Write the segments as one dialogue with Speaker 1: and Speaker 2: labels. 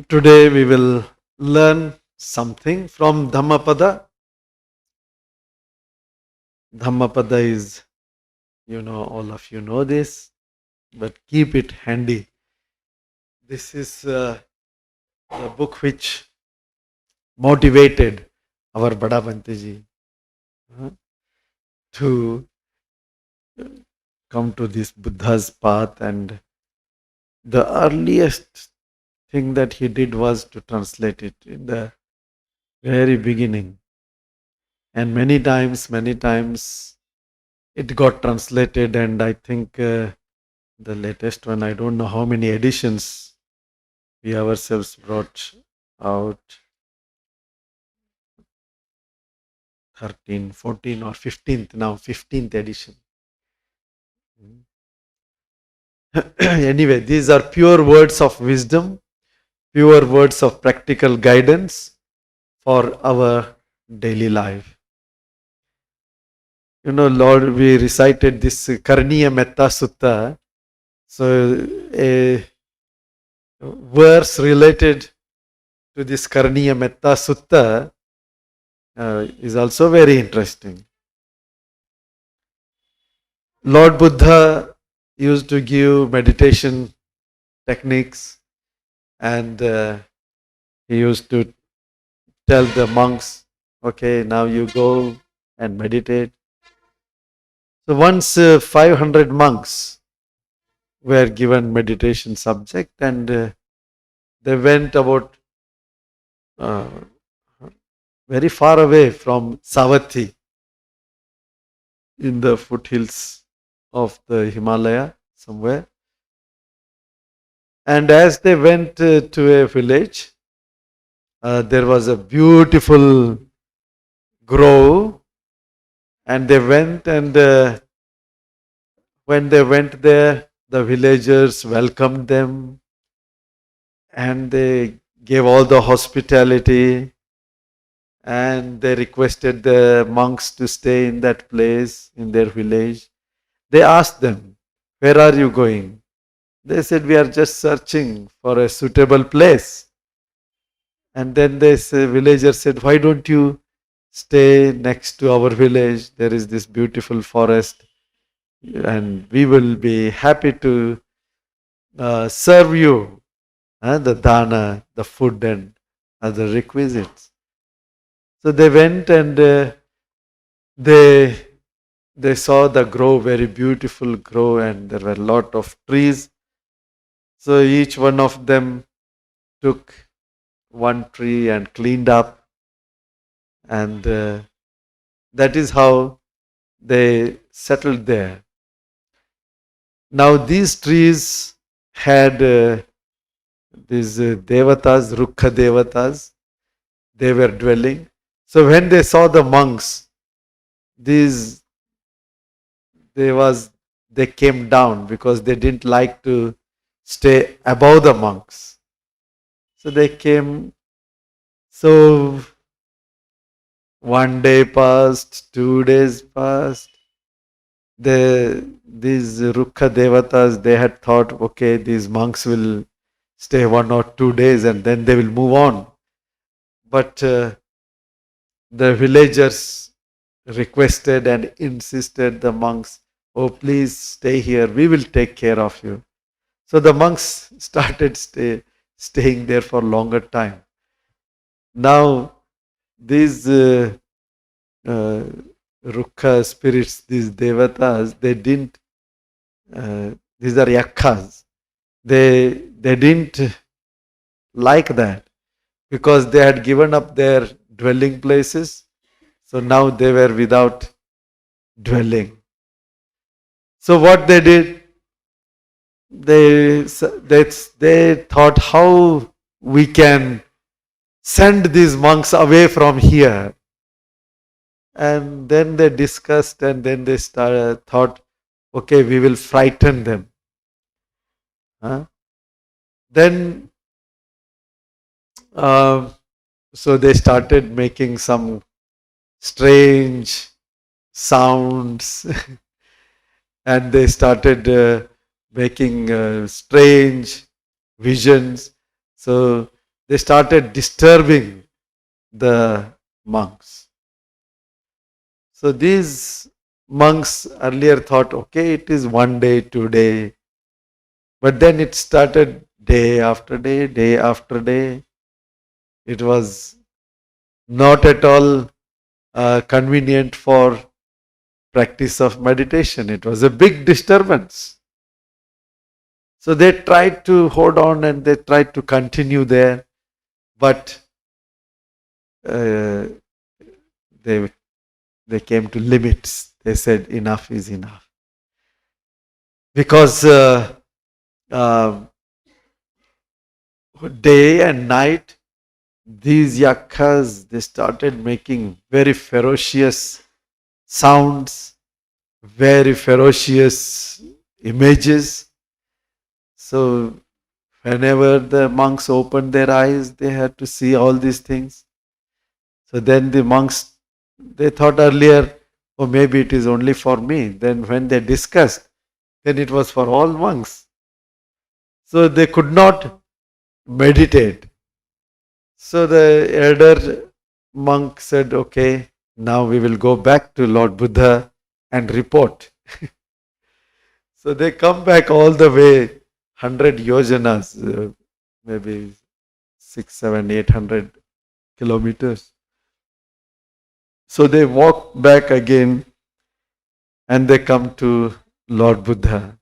Speaker 1: Today we will learn something from Dhammapada. Dhammapada is, all of you know this, but keep it handy. This is the book which motivated our Bada Bante to come to this Buddha's path, and the earliest thing that he did was to translate it in the very beginning. And many times it got translated, and I think the latest one, I don't know how many editions we ourselves brought out, 13, 14 or 15th, now 15th edition. Anyway, these are pure words of wisdom, pure words of practical guidance for our daily life. Lord, we recited this Karaniya Metta Sutta. So a verse related to this Karaniya Metta Sutta is also very interesting. Lord Buddha used to give meditation techniques, and he used to tell the monks, okay, now you go and meditate. So once 500 monks were given meditation subject, and they went about very far away from Savatthi in the foothills of the Himalaya somewhere. And as they went to a village, there was a beautiful grove, and they went, and when they went there, the villagers welcomed them, and they gave all the hospitality, and they requested the monks to stay in that place, in their village. They asked them, where are you going? They said, we are just searching for a suitable place. And then this villager said, why don't you stay next to our village? There is this beautiful forest, and we will be happy to serve you the dana, the food and other requisites. So they went, and they saw the grove, very beautiful grove, and there were a lot of trees. So each one of them took one tree and cleaned up, and that is how they settled there. Now these trees had these devatas, Rukkha devatas, they were dwelling. So when they saw the monks, these devas, they came down because they didn't like to stay above the monks. So they came. So one day passed, 2 days passed. These Rukkha devatas, they had thought, okay, these monks will stay 1 or 2 days and then they will move on. But the villagers requested and insisted the monks, oh, please stay here, we will take care of you. So the monks started staying there for longer time. Now these Rukkha spirits, these devatas, they didn't, these are yakkhas, they didn't like that, because they had given up their dwelling places. So now they were without dwelling. So what they did, they thought how we can send these monks away from here. And then they discussed, and then they thought, okay, we will frighten them. Then so they started making some strange sounds and they started making strange visions. So they started disturbing the monks. So these monks earlier thought, okay, it is one day, today, but then it started day after day, day after day. It was not at all convenient for practice of meditation. It was a big disturbance. So they tried to hold on and they tried to continue there, but they came to limits. They said enough is enough. Because day and night, these yaksas, they started making very ferocious sounds, very ferocious images. So whenever the monks opened their eyes, they had to see all these things. So then the monks, they thought earlier, oh, maybe it is only for me. Then when they discussed, then it was for all monks. So they could not meditate. So the elder monk said, okay, now we will go back to Lord Buddha and report. So they come back all the way, 100 yojanas, maybe 6, 7, 800 kilometers. So they walk back again and they come to Lord Buddha.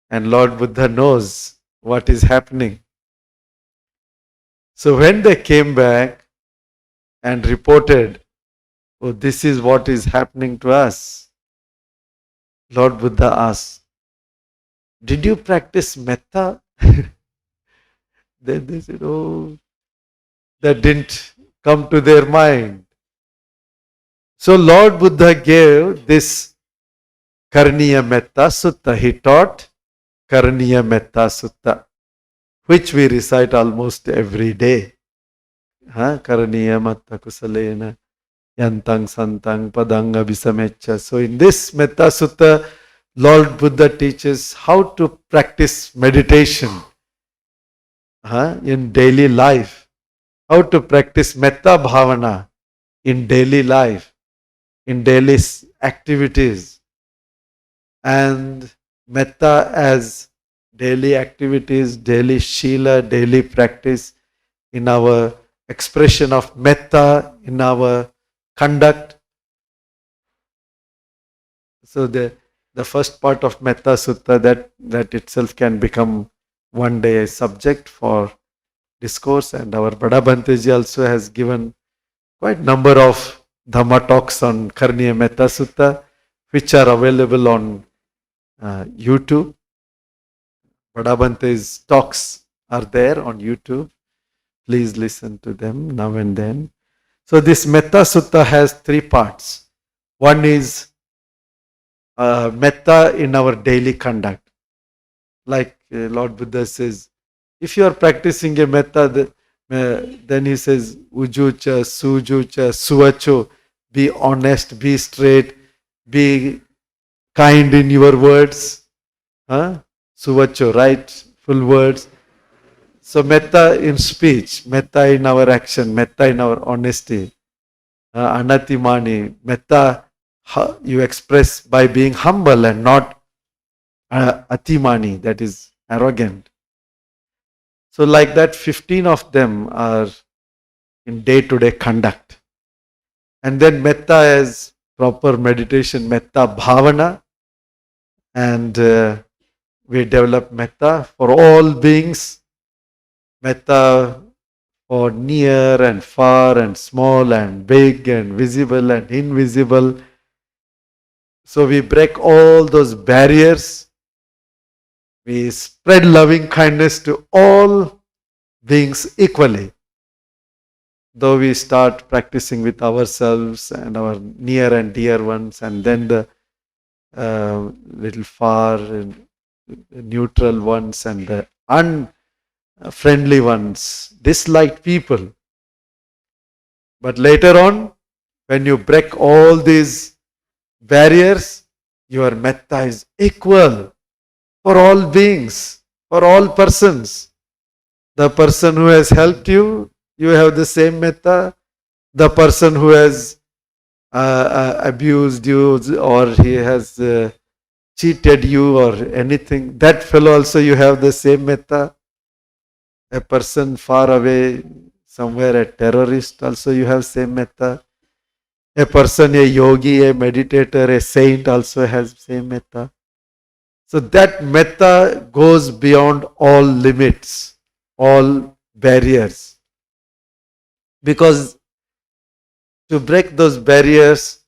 Speaker 1: And Lord Buddha knows what is happening. So when they came back and reported, oh, this is what is happening to us, Lord Buddha asked, did you practice metta? Then they said, oh, that didn't come to their mind. So Lord Buddha gave this Karaniya Metta Sutta. He taught Karaniya Metta Sutta, which we recite almost every day. Karaniya Metta Kusalena Yantang Santang Padang Abhisamecha. So in this Metta Sutta, Lord Buddha teaches how to practice meditation in daily life, how to practice Metta Bhavana in daily life, in daily activities, and Metta as daily activities, daily Shila, daily practice, in our expression of Metta, in our conduct. So the first part of Metta Sutta, that itself can become one day a subject for discourse, and our Bada Bhanteji also has given quite number of Dhamma talks on Karaniya Metta Sutta, which are available on YouTube. Bada Bhante's talks are there on YouTube. Please listen to them now and then. So this Metta Sutta has 3 parts. One is Metta in our daily conduct. Like Lord Buddha says, if you are practicing a Metta, then he says, Ujucha, Sujucha, Suvacho, be honest, be straight, be kind in your words. Suvacho, right? Full words. So Metta in speech, Metta in our action, Metta in our honesty. Anatimani, Metta you express by being humble and not atimani, that is arrogant. So like that, 15 of them are in day-to-day conduct. And then Metta as proper meditation, Metta Bhavana. And we develop Metta for all beings, Metta for near and far and small and big and visible and invisible. So we break all those barriers. We spread loving kindness to all beings equally. Though we start practicing with ourselves and our near and dear ones, and then the little far and neutral ones and the unfriendly ones, disliked people. But later on, when you break all these barriers, your metta is equal for all beings, for all persons. The person who has helped you, you have the same metta. The person who has abused you or he has cheated you or anything, that fellow also you have the same metta. A person far away, somewhere a terrorist, also you have same metta. A person, a yogi, a meditator, a saint also has same metta. So that metta goes beyond all limits, all barriers. Because to break those barriers,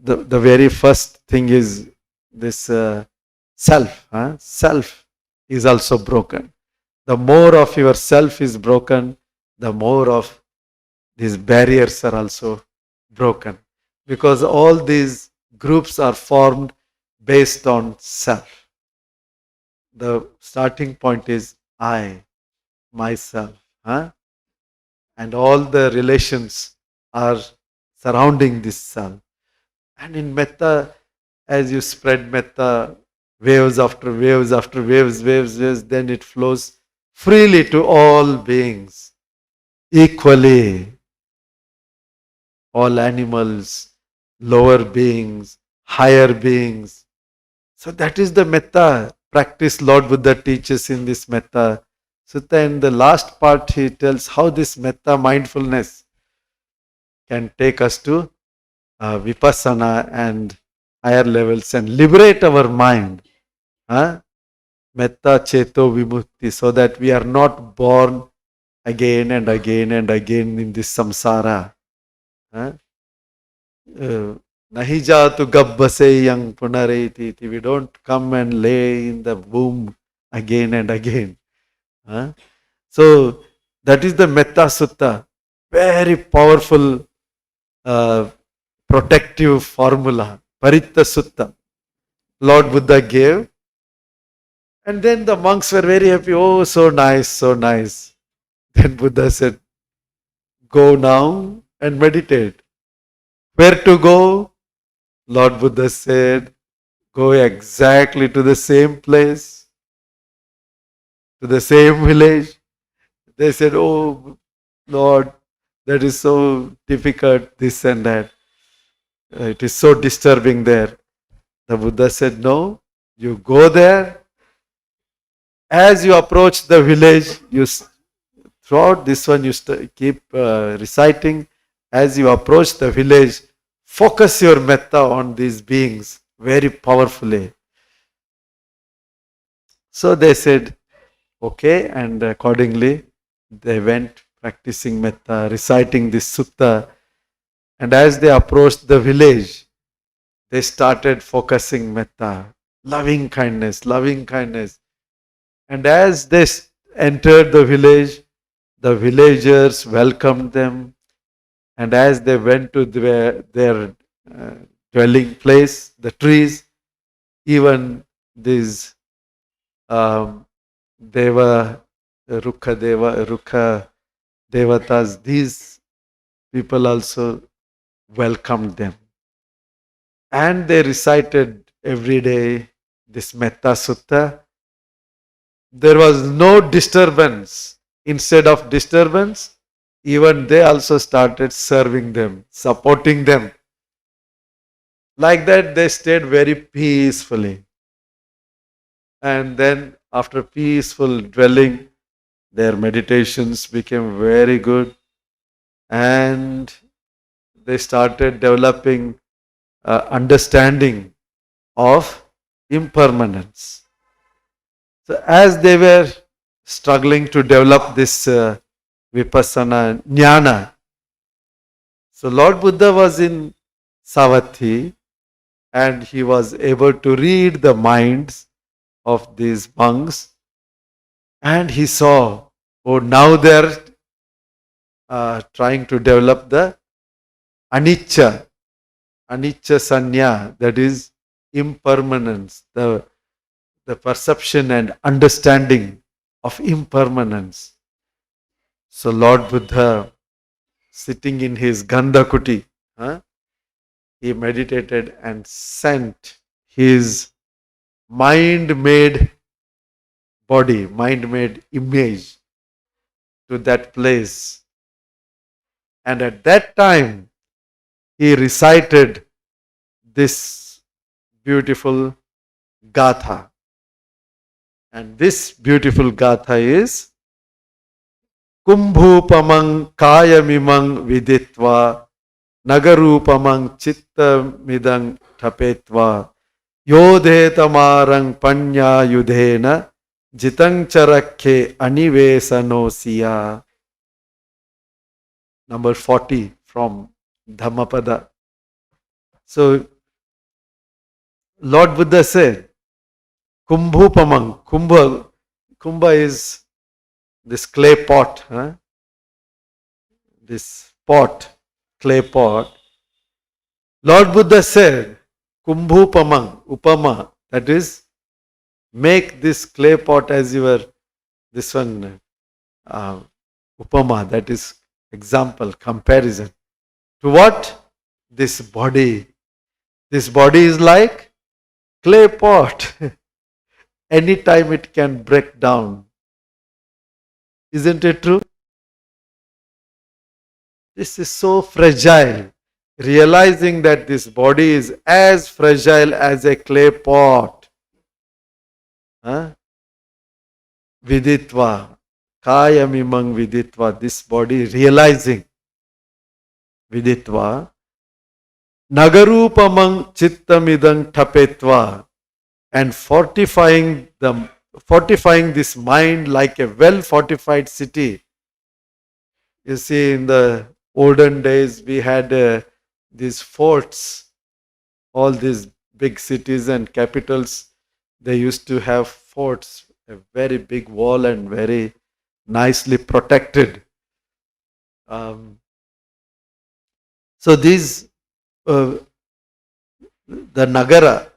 Speaker 1: the very first thing is this self. Self is also broken. The more of your self is broken, the more of these barriers are also broken. Because all these groups are formed based on self. The starting point is I, myself. And all the relations are surrounding this self. And in metta, as you spread metta, waves after waves after waves, then it flows freely to all beings, equally. All animals, lower beings, higher beings. So that is the metta practice Lord Buddha teaches in this metta sutta. In the last part he tells how this metta mindfulness can take us to vipassana and higher levels and liberate our mind. Metta cheto vimukti, so that we are not born again and again and again in this samsara. Nahi jatu gabbase yang punareti. We don't come and lay in the womb again and again. So that is the Metta Sutta. Very powerful protective formula. Paritta Sutta. Lord Buddha gave. And then the monks were very happy. Oh, so nice, so nice. Then Buddha said, go now and meditate. Where to go? Lord Buddha said, go exactly to the same place, to the same village. They said, oh Lord, that is so difficult, this and that. It is so disturbing there. The Buddha said, no, you go there. As you approach the village, you throughout this one, you keep reciting. As you approach the village, focus your metta on these beings very powerfully. So they said, okay, and accordingly, they went practicing metta, reciting this sutta. And as they approached the village, they started focusing metta, loving kindness, loving kindness. And as they entered the villagers welcomed them. And as they went to their dwelling place, the trees, even these Rukha Devatas, these people also welcomed them. And they recited every day this Metta Sutta. There was no disturbance. Instead of disturbance, even they also started serving them, supporting them. Like that, they stayed very peacefully. And then, after peaceful dwelling, their meditations became very good. And they started developing understanding of impermanence. So as they were struggling to develop this vipassana jnana, so Lord Buddha was in Savatthi and he was able to read the minds of these monks, and he saw, oh, now they are trying to develop the anicca sanya, that is impermanence, the perception and understanding of impermanence. So Lord Buddha, sitting in his Gandhakuti, he meditated and sent his mind-made body, mind-made image to that place. And at that time, he recited this beautiful gatha. And this beautiful gatha is Kumbhupamang kayamimang viditva nagarupamang chittamidang tapetva yodhetamarang panya yudhena jitang charakhe anivesanosiya. Number 40 from Dhammapada. So, Lord Buddha said, Kumbhupamang, Kumbha is this clay pot, this pot, clay pot. Lord Buddha said, Kumbhupamang, Upama, that is, make this clay pot as your, this one, Upama, that is example, comparison. To what? This body. This body is like clay pot. Anytime it can break down. Isn't it true? This is so fragile. Realizing that this body is as fragile as a clay pot. Viditva. Kayamimang viditva. This body realizing. Viditva. Nagarupamang chittamidang tapetva. And fortifying this mind like a well-fortified city. You see, in the olden days, we had these forts. All these big cities and capitals, they used to have forts, a very big wall and very nicely protected. So these, the Nagara,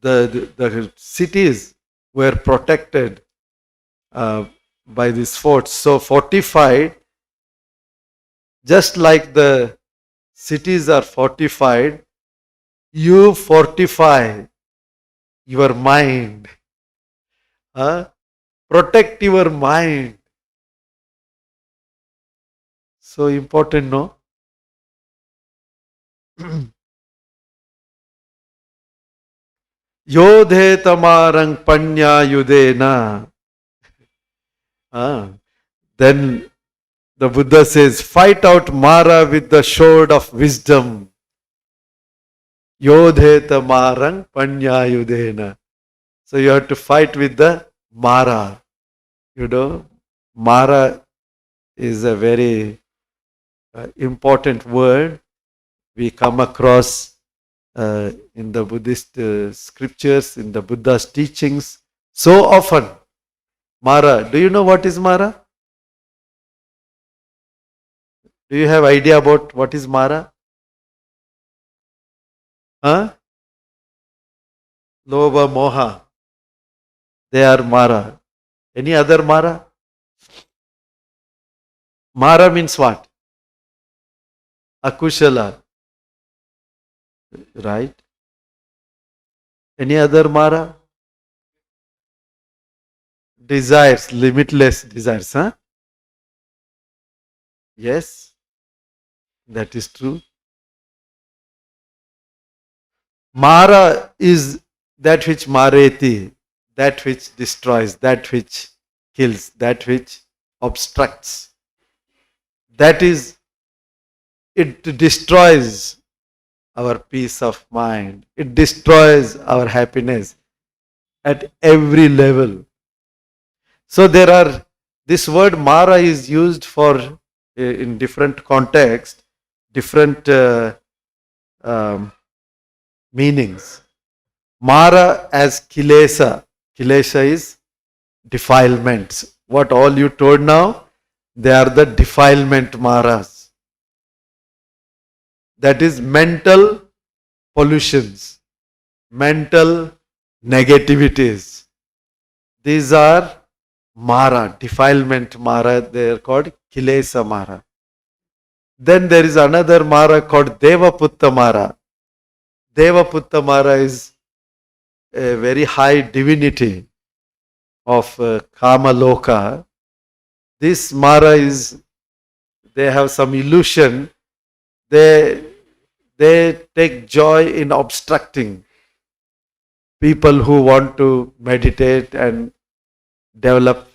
Speaker 1: the cities were protected by these forts. So fortified, just like the cities are fortified, you fortify your mind. Protect your mind. So important, no? Yodhe tamarang panya yudena. Then the Buddha says, fight out Mara with the sword of wisdom. Yodhe tamarang panya yudena. So you have to fight with the Mara. You know, Mara is a very important word we come across in the Buddhist scriptures, in the Buddha's teachings, so often. Mara. Do you know what is Mara? Do you have idea about what is Mara? Lobha, Moha. They are Mara. Any other Mara? Mara means what? Akushala. Right? Any other Mara? Desires, limitless desires. Yes, that is true. Mara is that which mareti, that which destroys, that which kills, that which obstructs. That is, it destroys our peace of mind. It destroys our happiness at every level. So there are, this word Mara is used for, in different contexts, different meanings. Mara as kilesa. Kilesa is defilements. What all you told now, they are the defilement Maras. That is mental pollutions, mental negativities. These are Mara, defilement Mara, they are called Kilesa Mara. Then there is another Mara called Devaputta Mara. Devaputta Mara is a very high divinity of Kama Loka. This Mara is, they have some illusion. They take joy in obstructing people who want to meditate and develop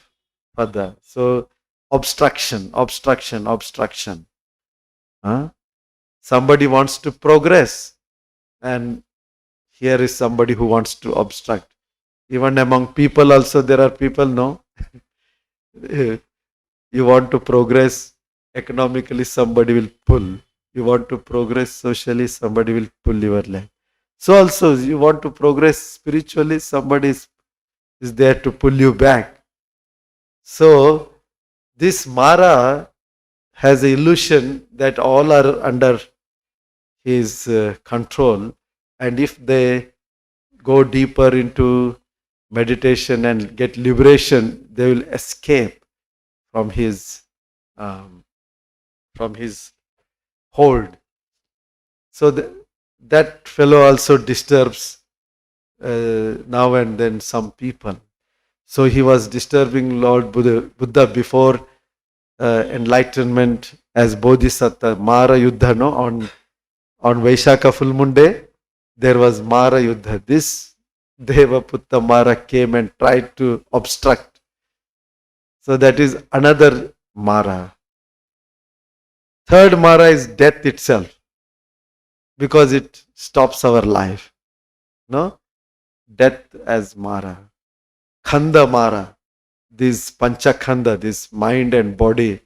Speaker 1: further. So obstruction, obstruction, obstruction. Huh? Somebody wants to progress, and here is somebody who wants to obstruct. Even among people also there are people, no? You want to progress economically, somebody will pull. You want to progress socially, somebody will pull your leg. So also you want to progress spiritually, somebody is there to pull you back. So this Mara has the illusion that all are under his control, and if they go deeper into meditation and get liberation, they will escape from his hold. So that fellow also disturbs now and then some people. So he was disturbing Lord Buddha before enlightenment as Bodhisattva. Mara Yuddha, no? On Vaishaka full moon day, there was Mara Yuddha. This Devaputta Mara came and tried to obstruct. So that is another Mara. Third Mara is death itself, because it stops our life. No? Death as Mara. Khanda Mara. This Pancha Khanda, this mind and body,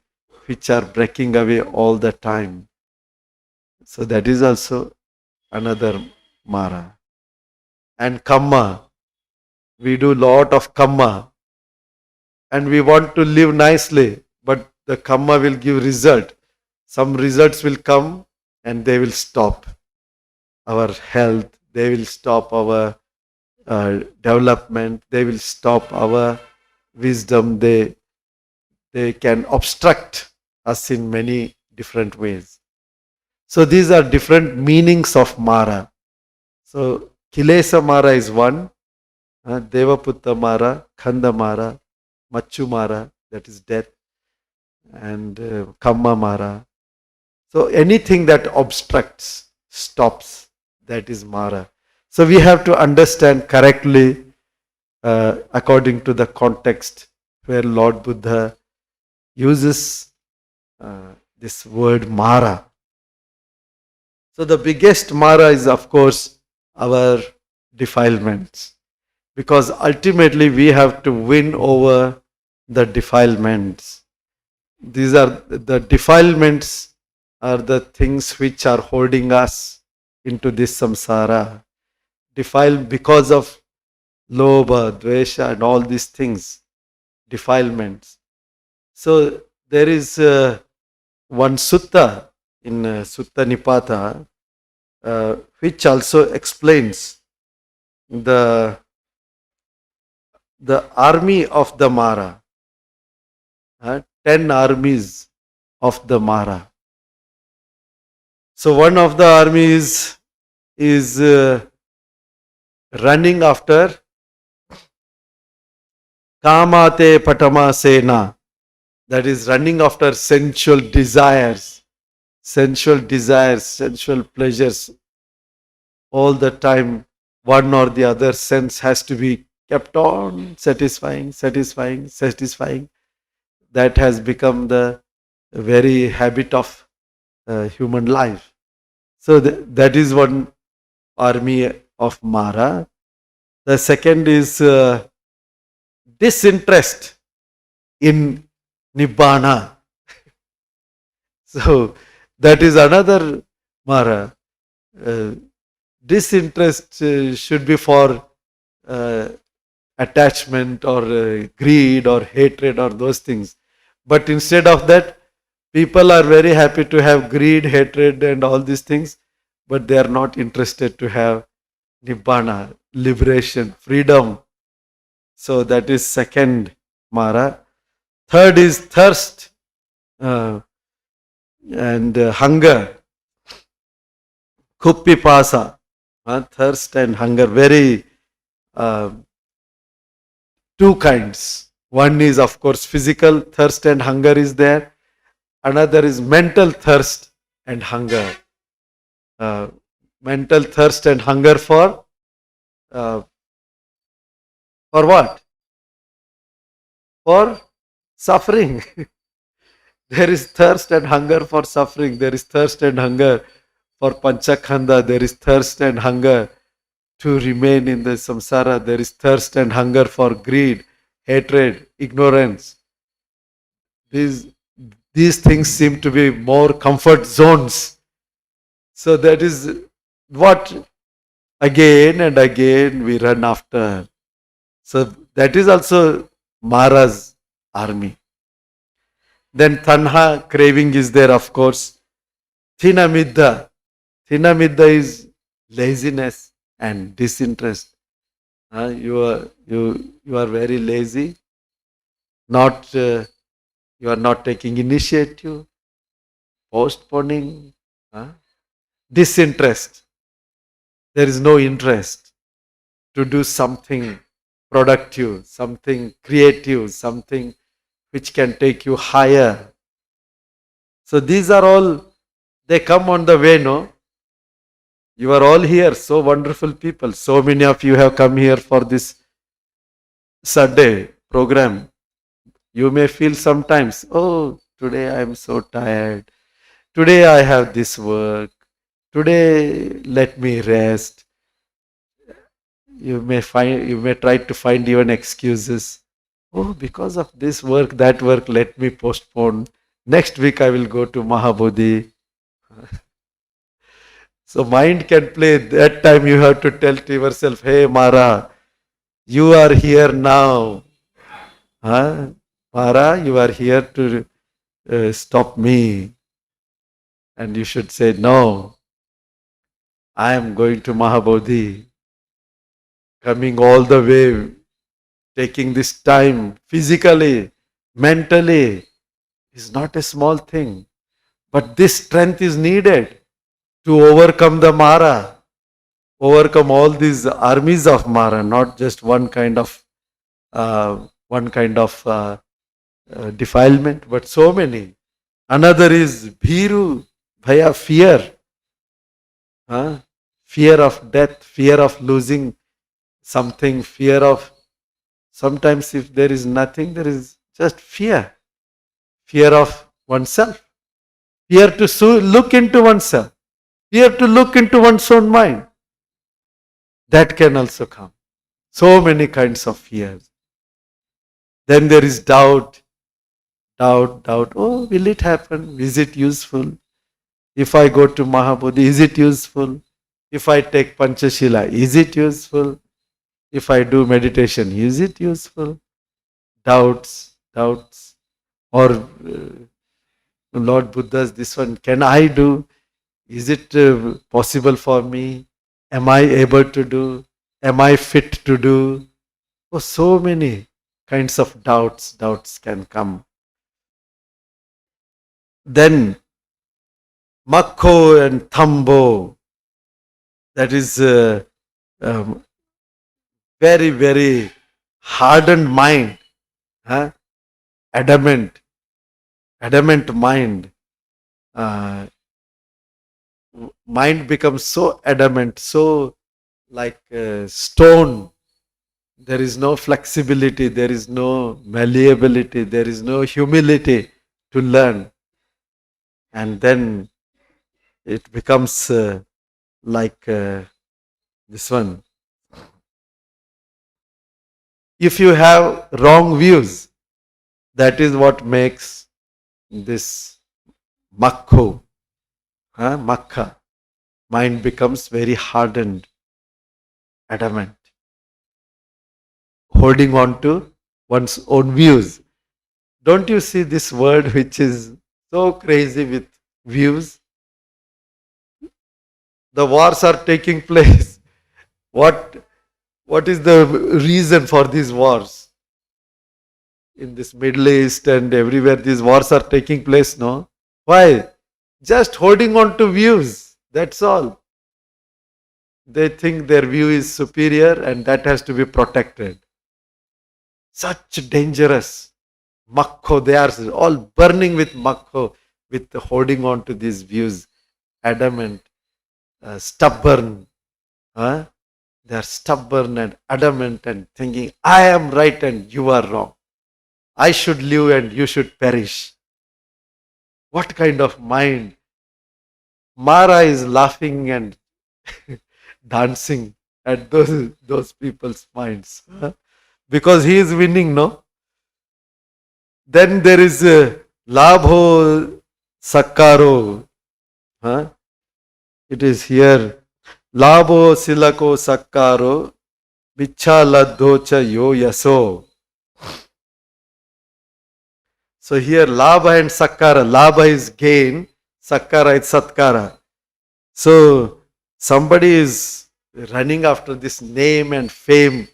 Speaker 1: which are breaking away all the time. So that is also another Mara. And Kamma. We do lot of Kamma. And we want to live nicely, but the Kamma will give result. Some results will come and they will stop our health, they will stop our development, they will stop our wisdom, they can obstruct us in many different ways. So these are different meanings of Mara. So Kilesa Mara is one, Devaputta Mara, Khanda Mara, Machu Mara, that is death, and Kamma Mara. So anything that obstructs, stops, that is Mara. So we have to understand correctly according to the context where Lord Buddha uses this word Mara. So the biggest Mara is, of course, our defilements, because ultimately we have to win over the defilements. These are the defilements, are the things which are holding us into this samsara. Defiled because of lobha, dvesha and all these things, defilements. So there is one sutta in Sutta Nipata which also explains the army of the Mara, 10 armies of the Mara. So one of the armies is running after Kamate Patama Sena, that is running after sensual desires, sensual pleasures. All the time, one or the other sense has to be kept on satisfying. That has become the very habit of human life. So that is one army of Mara. The second is disinterest in Nibbana. So that is another Mara. Disinterest should be for attachment or greed or hatred or those things. But instead of that, people are very happy to have greed, hatred and all these things, but they are not interested to have Nibbana, liberation, freedom. So that is second Mara. Third is thirst and hunger. Kuppipasa, thirst and hunger, very two kinds. One is, of course, physical thirst and hunger is there. Another is mental thirst and hunger. Mental thirst and hunger uh, for what? For suffering. There is thirst and hunger for suffering. There is thirst and hunger for panchakhanda. There is thirst and hunger to remain in the samsara. There is thirst and hunger for greed, hatred, ignorance. These things seem to be more comfort zones. So that is what again and again we run after. So that is also Mara's army. Then tanha, craving is there, of course. Thinamidda. Thinamidda is laziness and disinterest. You are very lazy. You are not taking initiative, postponing, disinterest. There is no interest to do something productive, something creative, something which can take you higher. So these are all, they come on the way, no? You are all here, so wonderful people. So many of you have come here for this Sunday program. You may feel sometimes, oh, today I am so tired. Today I have this work. Today let me rest. You may try to find even excuses. Oh, because of this work, that work, let me postpone. Next week I will go to Maha Bodhi. So mind can play. That time you have to tell to yourself, hey Mara, you are here now. Mara, you are here to stop me. And you should say, no, I am going to Maha Bodhi. Coming all the way, taking this time physically, mentally, is not a small thing. But this strength is needed to overcome the Mara, overcome all these armies of Mara, not just one kind of defilement, but so many. Another is Bhiru, Bhaya, fear. Fear of death, fear of losing something, fear of, sometimes if there is nothing, there is just fear. Fear of oneself. Fear to look into oneself. Fear to look into one's own mind. That can also come. So many kinds of fears. Then there is doubt. Doubt. Oh, will it happen? Is it useful? If I go to Maha Bodhi, is it useful? If I take Panchashila, is it useful? If I do meditation, is it useful? Doubts. Or Lord Buddha's this one, can I do? Is it possible for me? Am I able to do? Am I fit to do? Oh, so many kinds of doubts can come. Then Makho and Thambo, that is very, very hardened mind, adamant mind. Mind becomes so adamant, so like stone. There is no flexibility, there is no malleability, there is no humility to learn. And then it becomes like this one. If you have wrong views, that is what makes this makho, makha. Mind becomes very hardened, adamant, holding on to one's own views. Don't you see this word which is so crazy with views? The wars are taking place. What is the reason for these wars? In this Middle East and everywhere these wars are taking place, no? Why? Just holding on to views. That's all. They think their view is superior and that has to be protected. such dangerous. Makho, they are all burning with makho, with holding on to these views, adamant, stubborn. Huh? They are stubborn and adamant and thinking, I am right and you are wrong. I should live and you should perish. What kind of mind? Mara is laughing and dancing at those people's minds. Huh? Because he is winning, no? Then there is Labho Sakkaro. Huh? It is here. Labho Silako Sakkaro Vicha Ladhocha Yo Yaso. So here Labha and Sakkara. Labha is gain, Sakkara is Satkara. So somebody is running after this name and fame.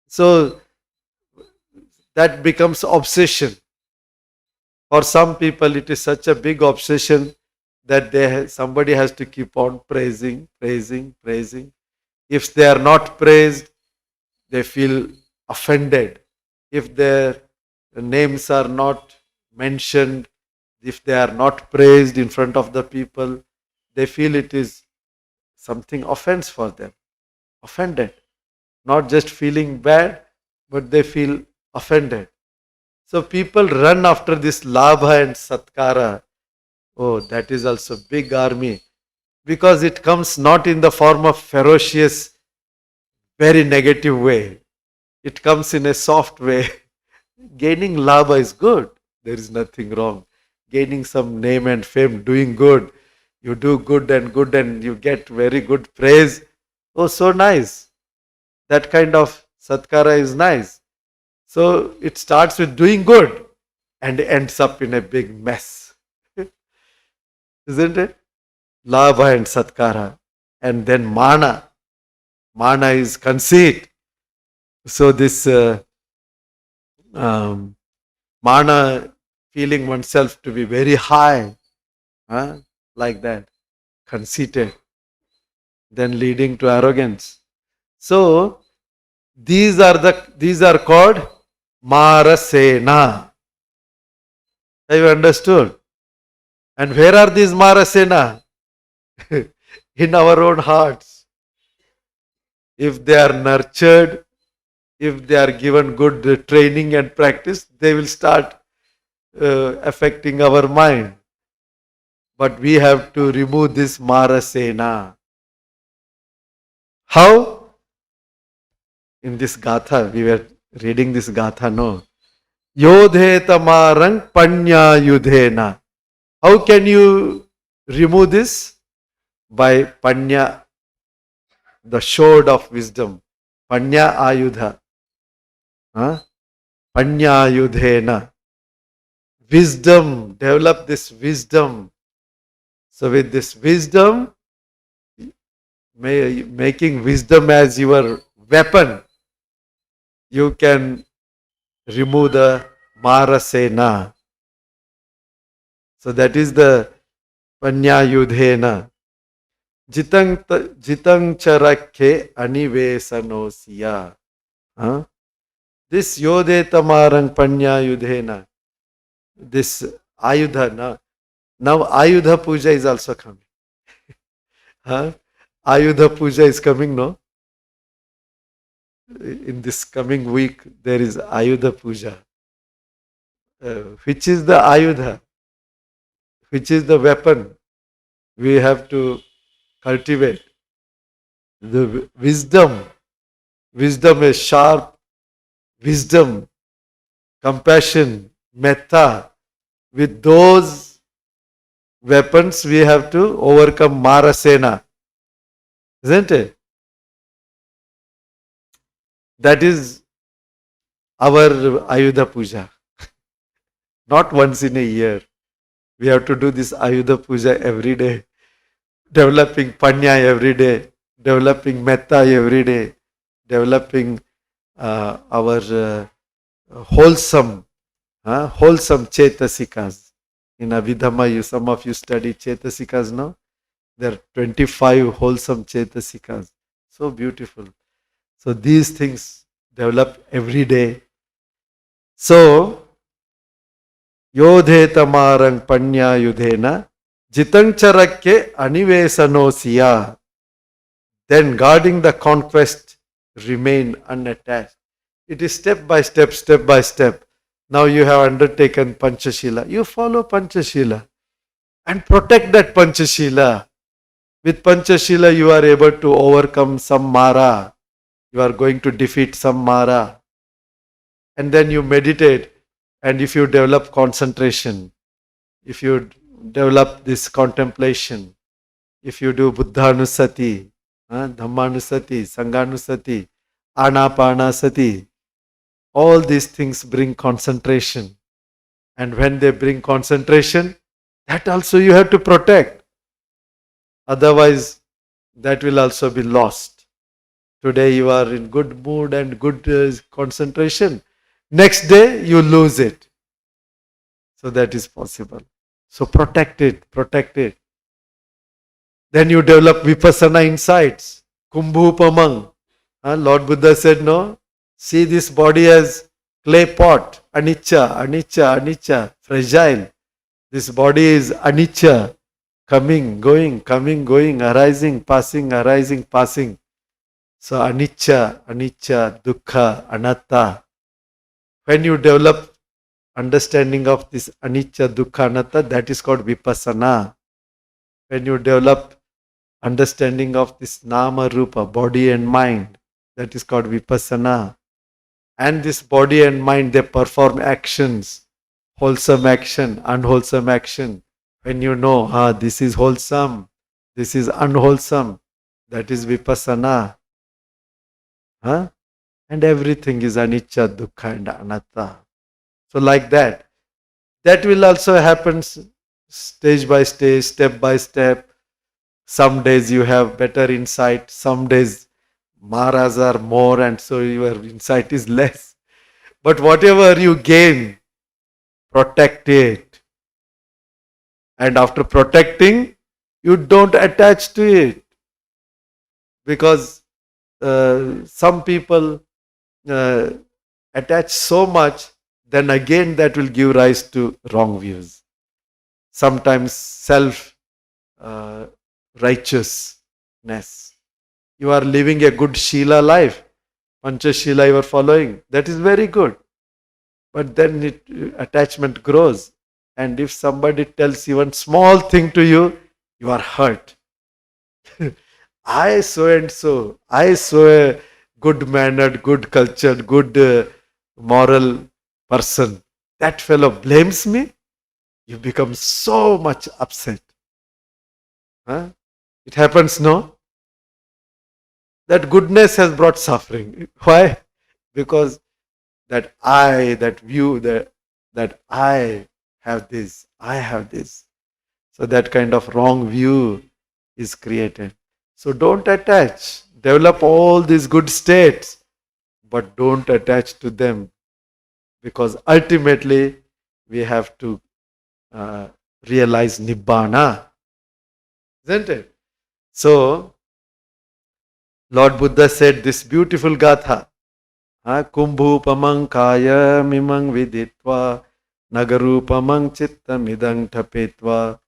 Speaker 1: So that becomes obsession. For some people, it is such a big obsession that somebody has to keep on praising. If they are not praised, they feel offended. If their names are not mentioned, if they are not praised in front of the people, they feel it is something offense for them. Offended. Not just feeling bad, but they feel offended. So people run after this labha and satkara. Oh, that is also big army. Because it comes not in the form of ferocious, very negative way. It comes in a soft way. Gaining labha is good. There is nothing wrong. Gaining some name and fame, doing good. You do good and you get very good praise. Oh, so nice. That kind of satkara is nice. So it starts with doing good and ends up in a big mess. Isn't it? Labha and satkara. And then mana. Mana is conceit. So this mana, feeling oneself to be very high, like that, conceited, then leading to arrogance. So these are called Marasena. Have you understood? And where are these Marasena? In our own hearts. If they are nurtured, if they are given good training and practice, they will start affecting our mind. But we have to remove this Marasena. How? In this Gatha, we were reading this Gatha, no? Yodhe tamarang panya yudhena. How can you remove this? By panya, the sword of wisdom. Panya ayudha. Panya yudhena. Wisdom, develop this wisdom. So with this wisdom, making wisdom as your weapon, you can remove the Marasena. So that is the Panya Yudhena. Jitang charakhe anivesanosiya. This Yodhe tamarang Panya Yudhena. This Ayudha. Now Ayudha Puja is also coming. Ayudha Puja is coming, no? In this coming week, there is Ayudha Puja. Which is the Ayudha? Which is the weapon we have to cultivate? The wisdom. Wisdom is sharp. Wisdom, compassion, metta. With those weapons, we have to overcome Marasena. Isn't it? That is our Ayudha Puja. Not once in a year. We have to do this Ayudha Puja every day. Developing Panya every day. Developing Metta every day. Developing our wholesome Chetasikas. In Abhidhamma, some of you study Chetasikas now. There are 25 wholesome Chetasikas. So beautiful. So these things develop every day. So, yodhe tamarang panya yudhena jitang charakke anivesanosiya. Then guarding the conquest, remain unattached. It is step by step, step by step. Now you have undertaken Panchashila. You follow Panchashila and protect that Panchashila. With Panchashila you are able to overcome some Mara. You are going to defeat some Mara. And then you meditate. And if you develop concentration, if you develop this contemplation, if you do Buddhanusati, Dhammanusati, Sanghanusati, Anapanasati, all these things bring concentration. And when they bring concentration, that also you have to protect. Otherwise, that will also be lost. Today you are in good mood and good concentration. Next day you lose it. So that is possible. So protect it, protect it. Then you develop vipassana insights. Kumbhupamang. Lord Buddha said, no, see this body as clay pot. Anicca, anicca, anicca. Fragile. This body is anicca. Coming, going, arising, passing. So anicca, anicca, dukkha, anatta. When you develop understanding of this anicca, dukkha, anatta, that is called vipassana. When you develop understanding of this nama rupa, body and mind, that is called vipassana. And this body and mind, they perform actions, wholesome action, unwholesome action. When you know, this is wholesome, this is unwholesome, that is vipassana. And everything is anicca, dukkha and anatta. So like that. That will also happen stage by stage, step by step. Some days you have better insight, some days maras are more and so your insight is less. But whatever you gain, protect it. And after protecting, you don't attach to it. Because some people attach so much, then again that will give rise to wrong views. Sometimes self-righteousness. You are living a good Shila life. Panchashila you are following. That is very good. But then attachment grows. And if somebody tells even small thing to you, you are hurt. I so and so. I so a good mannered, good cultured, good moral person. That fellow blames me. You become so much upset. It happens, no? That goodness has brought suffering. Why? Because that I, that view, that I have this, I have this. So that kind of wrong view is created. So don't attach. Develop all these good states, but don't attach to them. Because ultimately, we have to realize Nibbana. Isn't it? So, Lord Buddha said this beautiful gatha. Kumbhupamang kaya mimang viditva nagarupamang chittamidang tapetva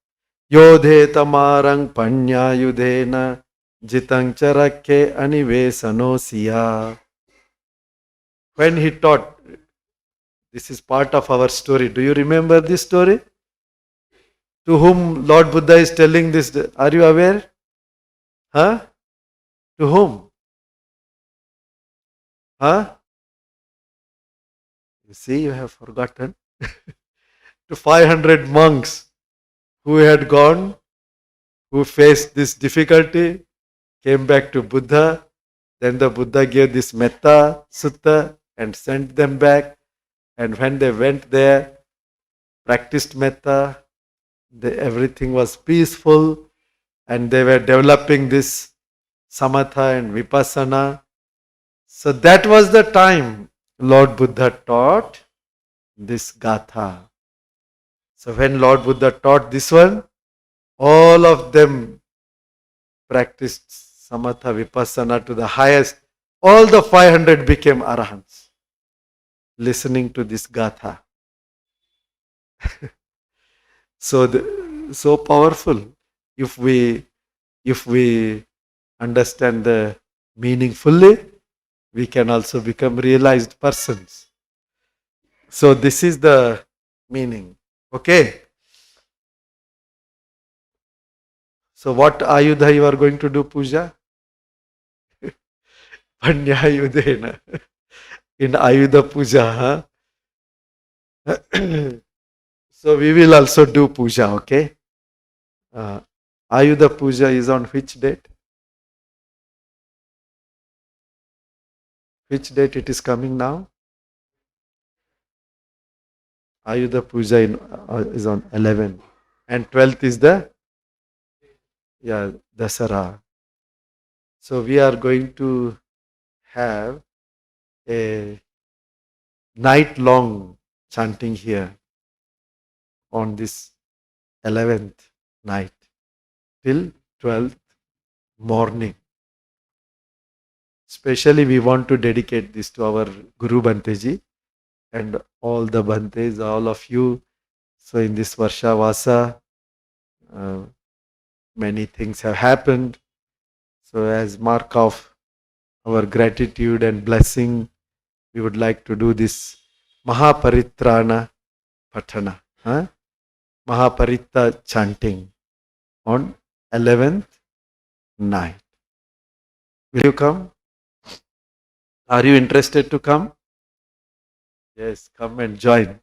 Speaker 1: yodhe tamarang panyayudhena jitang charakke anivesanosiya. When he taught, this is part of our story. Do you remember this story? To whom Lord Buddha is telling this? Are you aware? To whom? You see, you have forgotten. To 500 monks who had gone, who faced this difficulty, came back to Buddha. Then the Buddha gave this Metta Sutta and sent them back. And when they went there, practiced Metta, everything was peaceful and they were developing this Samatha and Vipassana. So that was the time Lord Buddha taught this Gatha. So when Lord Buddha taught this one, all of them practiced Samatha Vipassana to the highest. All the 500 became arahants, listening to this gatha. So powerful. If we understand the meaning fully, we can also become realized persons. So this is the meaning. Okay. So what ayudha you are going to do puja? Panyayudena. In ayudha puja. Huh? So we will also do puja, okay? Ayudha puja is on which date? Which date it is coming now? Ayudha puja is on 11. And 12th is the Dasara. So we are going to have a night-long chanting here on this 11th night till 12th morning. Especially we want to dedicate this to our Guru Banteji and all the Bantes, all of you. So in this Varsha Vasa, many things have happened. So as mark of our gratitude and blessing, we would like to do this Mahaparitrana Patana, Mahaparitta chanting on 11th night. Will you come? Are you interested to come? Yes, come and join.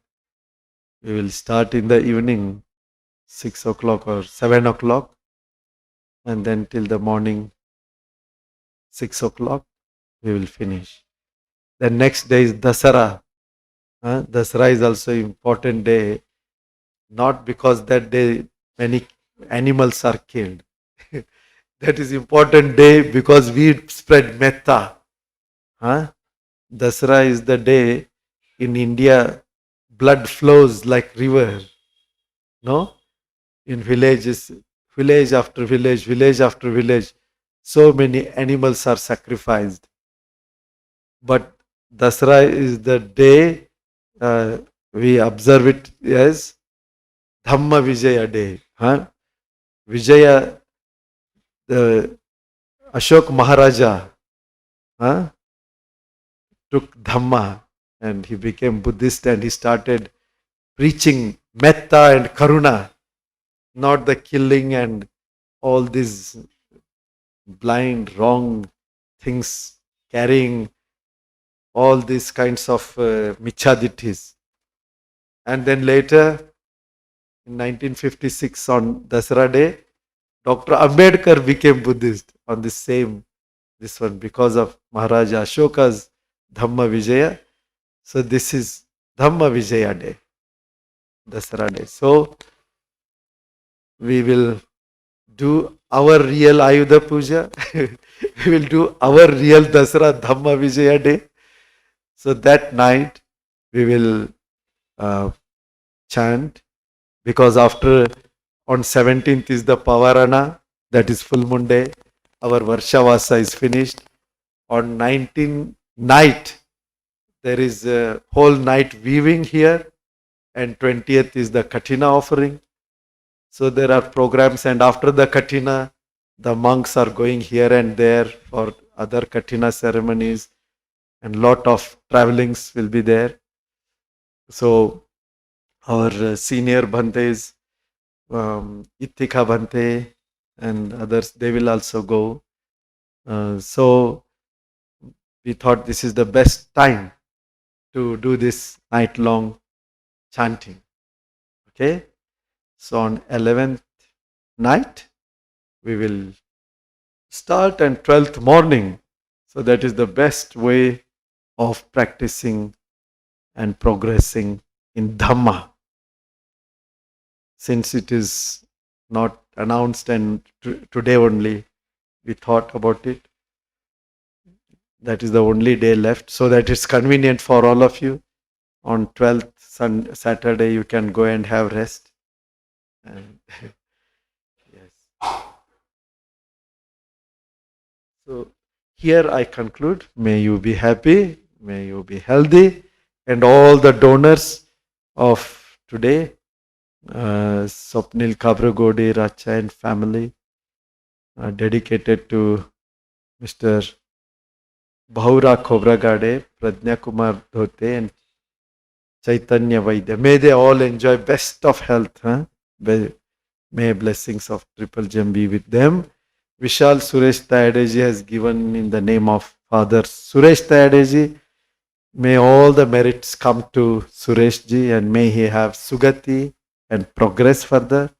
Speaker 1: We will start in the evening, 6 o'clock or 7 o'clock, and then till the morning, 6 o'clock, we will finish. The next day is Dasara. Dasara is also an important day, not because that day many animals are killed. That is important day because we spread metta. Dasara is the day in India blood flows like river. No? In villages, village after village, village after village, so many animals are sacrificed. But Dasara is the day we observe it as Dhamma Vijaya day. Vijaya, the Ashok Maharaja took Dhamma and he became Buddhist and he started preaching metta and karuna, not the killing and all these blind, wrong things, carrying all these kinds of michaditis. And then later, in 1956 on Dasara Day, Dr. Ambedkar became Buddhist on this one because of Maharaja Ashoka's Dhamma Vijaya. So this is Dhamma Vijaya Day, Dasara Day. So we will do our real Ayudha Puja. We will do our real Dasara Dhamma Vijaya Day. So that night we will chant, because after on 17th is the Pavarana, that is full moon day. Our Varshavasa is finished. On 19th night, there is a whole night weaving here, and 20th is the Katina offering. So there are programs, and after the Katina, the monks are going here and there for other Katina ceremonies, and lot of travelings will be there. So our senior Bhantes, Ittika Bhante and others, they will also go. So we thought this is the best time to do this night-long chanting. Okay? So on 11th night, we will start, and 12th morning. So that is the best way of practicing and progressing in Dhamma. Since it is not announced and today only we thought about it, that is the only day left, so that it's convenient for all of you. On 12th Saturday, you can go and have rest. And yes. So Here I conclude. May you be happy, may you be healthy, and all the donors of today, Swapnil Kabragodi, Racha and family, dedicated to Mr. Bhaura Khobragade, Pradnya Kumar Dhote, and Chaitanya Vaidya. May they all enjoy best of health. May blessings of Triple Gem be with them. Vishal Suresh Tayadeji has given in the name of Father Suresh Tayadeji. May all the merits come to Sureshji and may he have Sugati and progress further.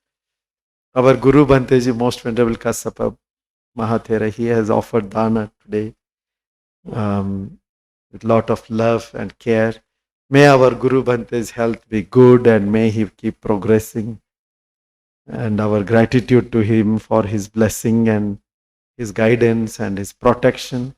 Speaker 1: Our Guru Bhanteji, Most Venerable Kassapa Mahathera, he has offered dana today with lot of love and care. May our Guru Bhante's health be good and may he keep progressing. And our gratitude to him for his blessing and his guidance and his protection.